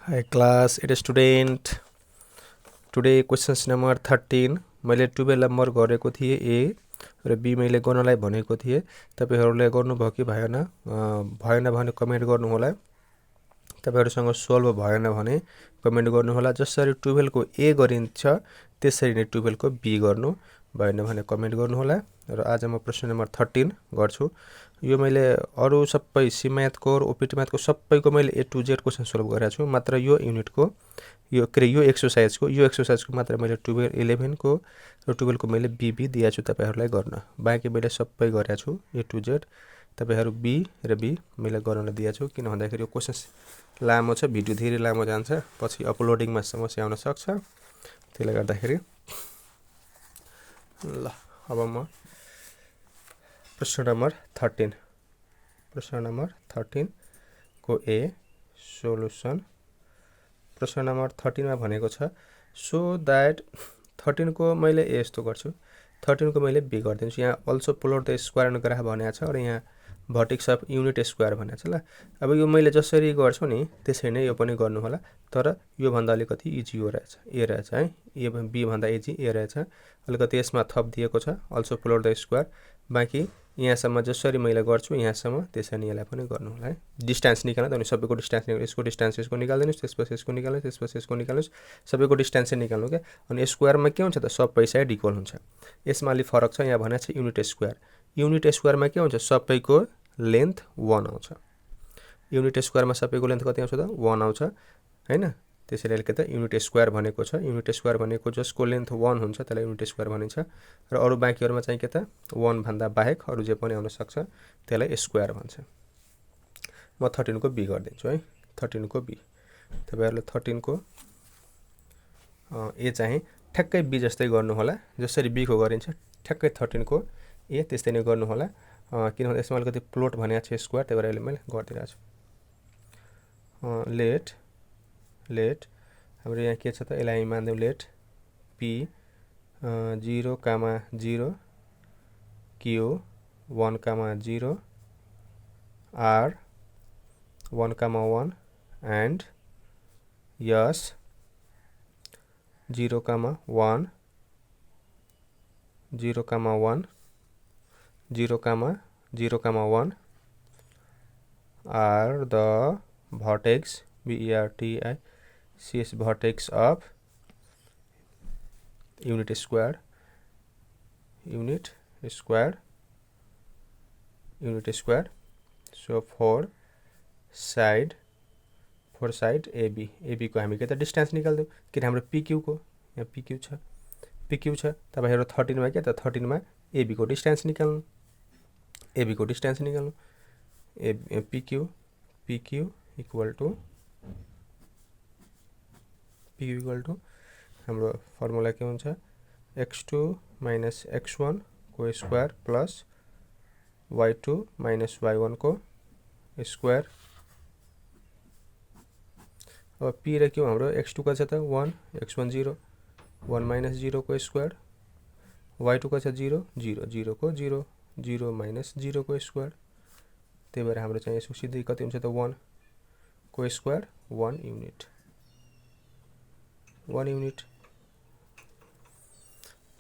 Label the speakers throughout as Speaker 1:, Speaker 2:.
Speaker 1: Hi class, it is student. Today questions number 13 मैले 12 number गरेको थिए ए र बी मैले गर्नलाई भनेको थिए। तपाईहरुले गर्नुभयो कि भएन भएन भने कमेन्ट गर्नु होला। तपाईहरुसँग सोल्भ भएन भने कमेन्ट गर्नु होला। जसरी 12 को ए गरिन्छ त्यसरी नै 12 को बी गर्नु भएन भने कमेन्ट गर्नु होला। र आज म प्रश्न नम्बर 13 गर्छु। यो मैले अरु सबै सी म्याथ को ओपीटी म्याथ को सबैको मैले ए टु जेड क्वेशन सोल्भ गरेको छु। मात्र यो युनिट को यो एक्सरसाइज को मात्र मैले 12 11 को र 12 को मैले बी दिएको छु तपाईहरुलाई गर्न। बाँकी मैले सबै गरेको छु ए टु जेड। तपाईहरु बी र बी मैले गर्न दिएको छु किन भन्दाखेरि यो क्वेशन्स लामो छ, भिडियो धेरै लामो जान्छ, पछि अपलोडिङमा समस्या आउन सक्छ। त्यसले गर्दाखेरि ल अब म प्रश्न नम्बर 13 को ए सोलुसन। प्रश्न नम्बर 13 मा भनेको छ सो दैट 13 को मैले यस्तो गर्छु, 13 को मैले बी गर्दिन्छु। यहाँ also plot the square and graph भनेको छ र यहाँ भर्टेक्स अफ युनिट स्क्वायर भनेको छ। ल अब यो मैले जसरी गर्छु नि त्यसरी नै यो पनि गर्नु होला, तर यो भन्दा अलिकति इजी हो रहेछ, ए रहेछ है। ए बी भन्दा इजी ए रहेछ। अलिकति यसमा थप दिएको छ अल्सो प्लट द स्क्वायर। बाँकी यहाँसम्म जसरी मैले गर्छु यहाँसम्म त्यसरी नै यसलाई पनि गर्नु होला है। डिस्टेन्स निकाल्नु त अनि सबैको डिस्टेन्स निकाल्नु, यसको डिस्टेन्स यसको निकाल्दिनुस्, त्यसपछि यसको निकाल्नु, त्यसपछि यसको निकाल्नुस्, सबैको डिस्टेन्स चाहिँ निकाल्नु के। अनि स्क्वायरमा के हुन्छ त सबै साइड इक्वल हुन्छ। यसमा अलि फरक छ, यहाँ भनेको छ युनिट स्क्वायर। युनिट स्क्वायरमा के हुन्छ सबैको लेन्थ 1 आउँछ। युनिट स्क्वायरमा सबैको लेन्थ कति आउँछ त 1 आउँछ हैन। त्यसैले अलिकति युनिट स्क्वायर भनेको छ। युनिट स्क्वायर भनेको जसको लेन्थ 1 हुन्छ त्यसलाई युनिट स्क्वायर भनिन्छ। र अरु बाँकीहरुमा चाहिँ के त 1 भन्दा बाहेक अरु जे पनि आउन सक्छ त्यसलाई स्क्वायर भन्छ। म 13 को बी गर्दिन्छु है। 13 को बी तपाईहरुले 13 को ए चाहिँ ठ्याक्कै बी जस्तै गर्नु होला। जसरी बी को गरिन्छ ठ्याक्कै 13 को ए त्यस्तै नै गर्नु होला। किनभने यसमा अलिकति प्लट भनेको छ स्क्वायर, त्यही भएर अहिले मैले गरिदिरहेको छु। लेट हाम्रो यहाँ के छ त यसलाई हामी मान्दियौ let p 0, 0 q 1, 0 r 1, 1 and s 0, 1 0, 1 0, 1 are the vertex vertices vertex of unit square so for side AB को हामी के त डिस्टेन्स निकाल्दियौ किन हाम्रो PQ को यहाँ PQ छ। तपाईहरु 13 मा के त 13 मा AB को डिस्टेन्स निकाल्नु, PQ इक्वल टु हाम्रो फर्मुला के हुन्छ x2 minus x1 को square plus y2 minus y1 को स्क्वायर। अब p र q हाम्रो x2 का छ त 1, x1 0, 1 minus 0 को स्क्वायर, y2 का छ 0, 0 0 को 0, 0 minus 0 को स्क्वायर। त्यही भएर हाम्रो चाहिँ यसको सिधै कति हुन्छ त 1 को स्क्वायर 1 युनिट।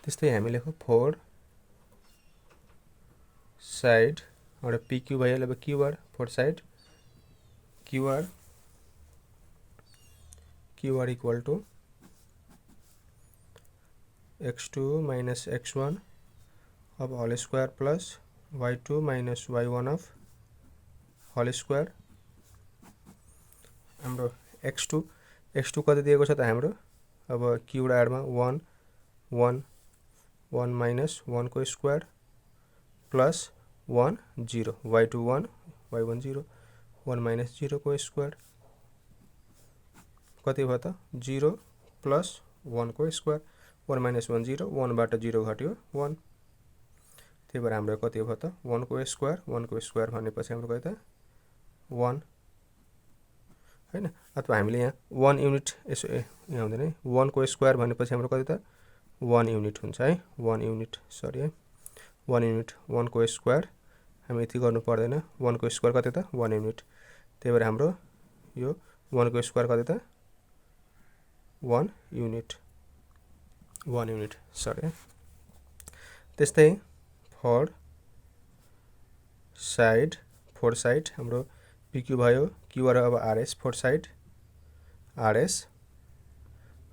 Speaker 1: त्यस्तै हामी लेखौ फोर साइड एउटा PQ भयो। अब QR for side QR equal to x2 minus x1 of whole square plus y2 minus y1 of whole square। हाम्रो x2 कति दिएको छ त हाम्रो अब q एडमा 1 1 1 minus 1 को square plus 1 0 y2 1 y1 0 1 minus 0 को स्क्वायर कति भयो त 0 प्लस 1 को स्क्वायर 1 minus 1 0 1 बाट 0 घट्यो 1। त्यही भएर हाम्रो कति भयो त 1 को स्क्वायर भनेपछि हाम्रो कति त 1 हैन। अथवा हामीले यहाँ 1 युनिट यसो यहाँ हुँदैन है 1 को स्क्वायर भनेपछि हाम्रो कति त 1 युनिट हुन्छ है। 1 युनिट सरी है 1 युनिट 1 को स्क्वायर हामी यति गर्नु पर्दैन। 1 को स्क्वायर कति त 1 युनिट। त्यही भएर हाम्रो यो 1 को स्क्वायर कति त 1 युनिट सरी। त्यस्तै फोर साइड हाम्रो पिक्यू भयो, क्यू र अब RS for side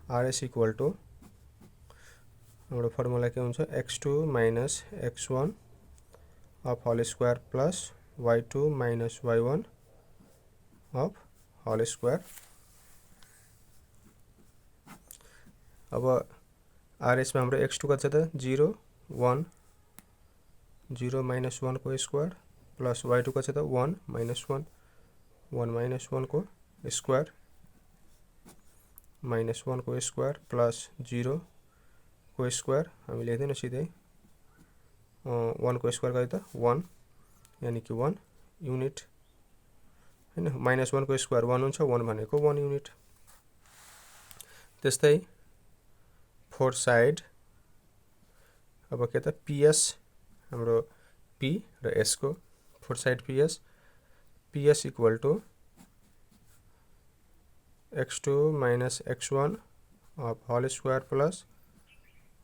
Speaker 1: RS equal to हाम्रो फर्मुला के हुन्छ x2 minus x1 of whole square plus y2 minus y1 of whole square. अब आरएस में हाम्रो x2 कति छ त 0 1 0 माइनस 1 को स्क्वायर प्लस y2 कति छ त 1 माइनस 1 माइनस 1 को स्क्वायर माइनस 1 को स्क्वायर प्लस 0 को स्क्वायर हामी लेख्दैनौँ सिधै 1 को स्क्वायर कति त 1 यानी कि 1 युनिट हैन। माइनस 1 को स्क्वायर 1 हुन्छ, 1 भनेको 1 युनिट। त्यस्तै फोर साइड अब के त पीएस हाम्रो पी र एस को for side PS equal to x2 minus x1 of whole square plus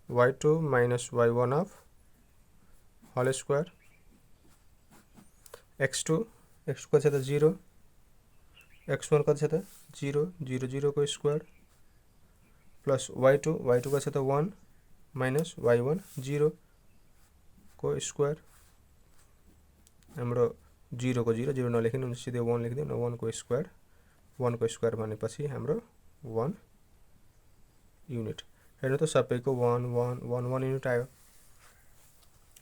Speaker 1: y2 minus y1 of whole square. x2 कति छ त 0 x1 कति छ त 0 0 0 को स्क्वायर प्लस y2 कति छ त 1 माइनस y1 0 को स्क्वायर। हाम्रो 0 को 0 0 नलेखिनु सिधै 1 लेख्दिनु 1 को स्क्वायर भनेपछि हाम्रो 1 युनिट। हेर्नु त सबैको 1 1 1 1 युनिट आयो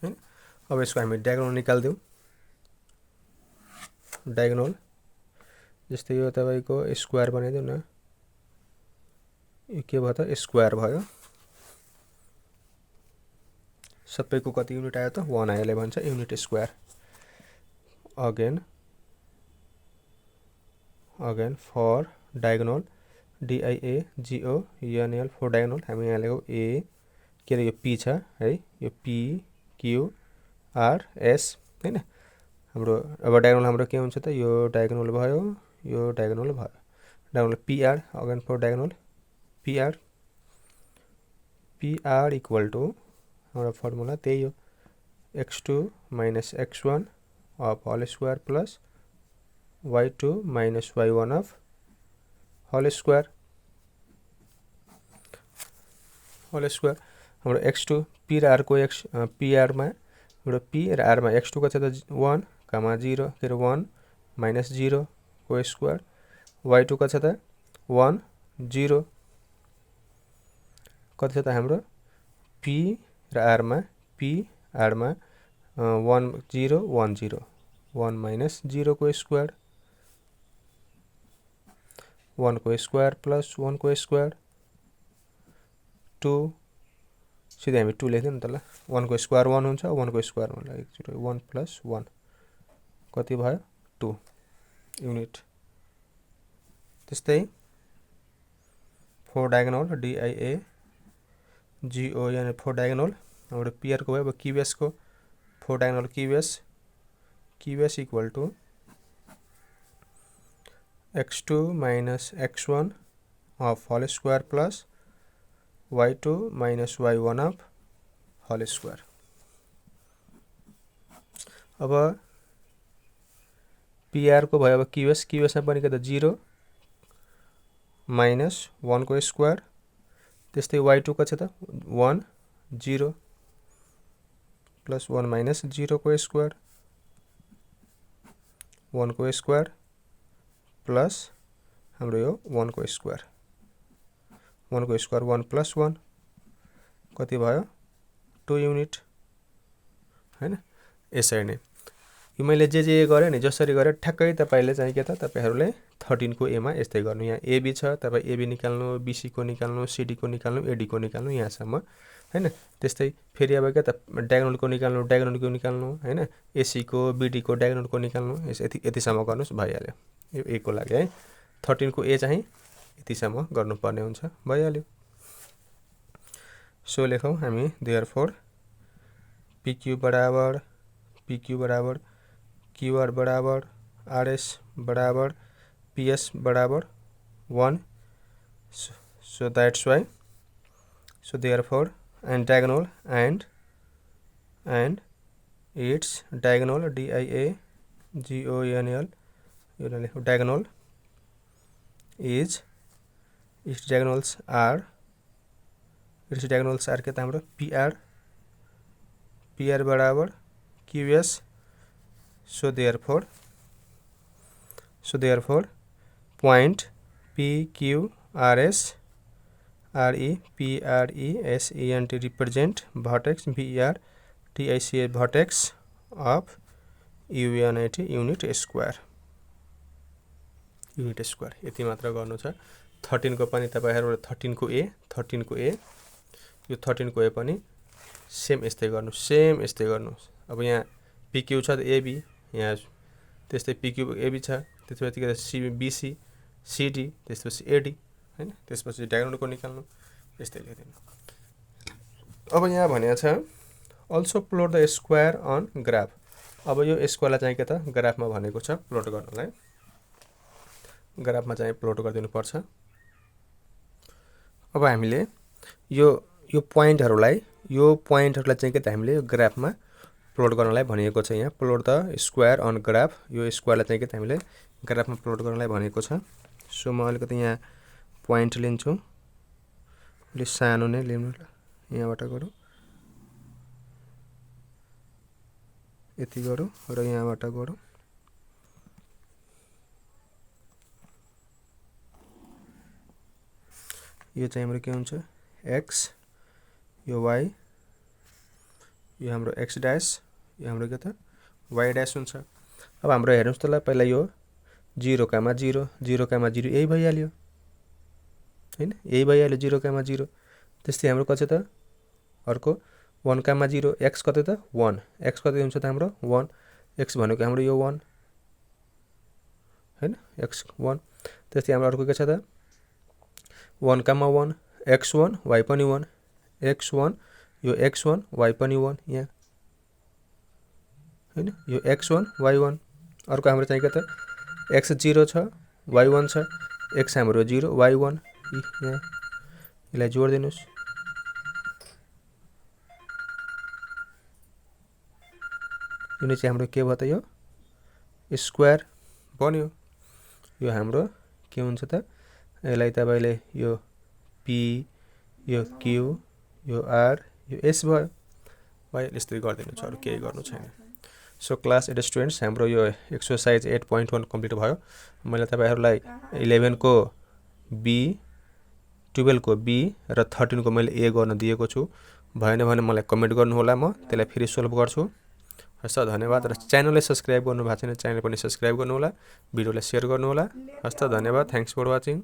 Speaker 1: हैन। अब यसको हामी डायगोनल निकाल्दियौ। डायगोनल जस्तै यो तपाईको स्क्वायर बनाइदिउ न, यो के भयो त स्क्वायर भयो, सबैको कति युनिट आयो त 1 आयोले भन्छ unit square. Again for diagonal DIAGONAL for diagonal हामी यहाँ लेखौ ए के रे यो पी छ है, यो पी क्यू आर एस हैन। हाम्रो अब डायगोनल हाम्रो के हुन्छ त यो डायगोनल भयो, यो डायगोनल भयो, diagonal PR. Again for diagonal PR equal to हाम्रो फर्मुला त्यही हो x2 minus x1 of whole square plus y2 minus y1 of whole square हाम्रो x2 p र r को pr मा हाम्रो p र r मा x2 कति छ त 1 कमा 0 के रे 1 माइनस 0 को स्क्वायर y2 कति छ त 1 0 कति छ त हाम्रो p र r मा 1 0 1 0 1 माइनस 0 को स्क्वायर 1 को स्क्वायर प्लस 1 को स्क्वायर 2 सिधै हामी 2 लेख्दियौ नि त ल। 1 को स्क्वायर 1 हुन्छ, 1 को स्क्वायर मतलब 1 प्लस 1 कति भयो 2 युनिट। त्यस्तै for diagonal DIAGON for diagonal हाम्रो पीआर को भयो। अब क्यूएस को for diagonal QS equal to x2 minus x1 of whole square plus y2 minus y1 of whole square. अब पीआर को भयो अब क्यूएस में पनि के त 0 माइनस 1 को स्क्वायर। त्यस्तै y2 कति छ त 1 0 प्लस 1 माइनस 0 को स्क्वायर 1 को स्क्वायर प्लस हाम्रो यो 1 को स्क्वायर 1 प्लस 1 कति भयो 2 युनिट हैन। यसरी नै यो मैले जे गरे नि जसरी गरे ठ्याक्कै तपाईले चाहिँ के त तपाईहरुले 13 को ए मा यस्तै गर्नु। यहाँ एबी छ, तपाई एबी निकाल्नु, बीसी को निकाल्नु, सीडी को निकाल्नु, एडी को निकाल्नु यहाँसम्म हैन। त्यस्तै फेरि अब के त डायगोनल को निकाल्नु हैन, एसी को बीडी को डायगोनल को निकाल्नु, यतिसम्म गर्नुस् भइहाल्यो। यो ए को लागि है 13 को ए चाहिँ यतिसम्म गर्नुपर्ने हुन्छ भइहाल्यो। सो लेखौं हामी देयरफोर PQ बराबर QR बराबर RS बराबर PS बराबर 1 So that's why, so therefore, and diagonal and its diagonal diagonal diagonal is its diagonals are के त हाम्रो PR बराबर QS. So therefore point PQRS REPRESENT represent vertex VERTICA vertex of UNIT unit square. यति मात्र गर्नु छ. 13 को पनि तपाईहरु 13 को A यो 13 को A पनि सेम यस्तै गर्नु. अब यहाँ PQ छ त AB, यहाँ त्यस्तै PQ AB छ, त्यसपछि CBC CD, त्यसपछि AD हैन, त्यसपछि डायगोनलको निकाल्नु, यस्तै लेख्दिनु. अब यहाँ भनेको छ also plot the square on graph. अब यो स्क्वायरलाई चाहिँ के त ग्राफमा भनेको छ प्लट गर्नलाई. ग्राफमा चाहिँ प्लट गरिदिनु पर्छ. अब हामीले यो पोइन्टहरुलाई चाहिँ के त हामीले यो ग्राफमा प्लट गर्नलाई भनिएको छ. यहाँ plot the square on graph, यो स्क्वायरलाई चाहिँ के त हामीले ग्राफमा प्लट गर्नलाई भनेको छ. सो म अलिकति यहाँ पोइन्ट लिन्छु, अलि सानो नै लिनु, यहाँबाट गरौँ, यति गरौँ र यहाँबाट गरौँ. यो चाहिँ हाम्रो के हुन्छ x, यो y, यो हाम्रो x ड्याश, यो हाम्रो के त y ड्याश हुन्छ. अब हाम्रो हेर्नुस् त ल, पहिला यो 0, 0, यही भइहाल्यो हैन, यही भइहाल्यो 0, 0. त्यस्तै हाम्रो कति त अर्को 1, 0, x कति त 1, x कति हुन्छ त हाम्रो 1, x भनेको हाम्रो यो 1 हैन, x 1. त्यस्तै हाम्रो अर्को के छ त 1, 1, x1 y पनि 1, x1 यो x1 y पनि 1 यहाँ हैन, यो x1 y1. अर्को हाम्रो चाहिँ के त x0 छ y1 छ, x हाम्रो 0 y1 यहाँ, यसलाई जोड दिनुस्. यो चाहिँ हाम्रो के भयो त यो स्क्वायर बन्यो. यो हाम्रो के हुन्छ त, यसलाई तपाईले यो P, यो Q, यो R, यो S भयो. यस्तै गरिदिनु छ, अरु केही गर्नु छैन. सो क्लास 8 स्टुडेन्ट्स, हाम्रो यो एक्सरसाइज 8.1 कम्प्लिट भयो. मैले तपाईहरुलाई 11 को B, 12 को B र 13 को मैले A गर्न दिएको छु. भएन भने मलाई कमेन्ट गर्नु होला, म त्यसलाई फेरि सोल्भ गर्छु. हस्त धन्यवाद. र च्यानललाई सब्स्क्राइब गर्नु भएको छैन, च्यानल पनि सब्स्क्राइब गर्नु होला, भिडियोलाई शेयर गर्नु होला. हस्त धन्यवाद. Thanks for watching.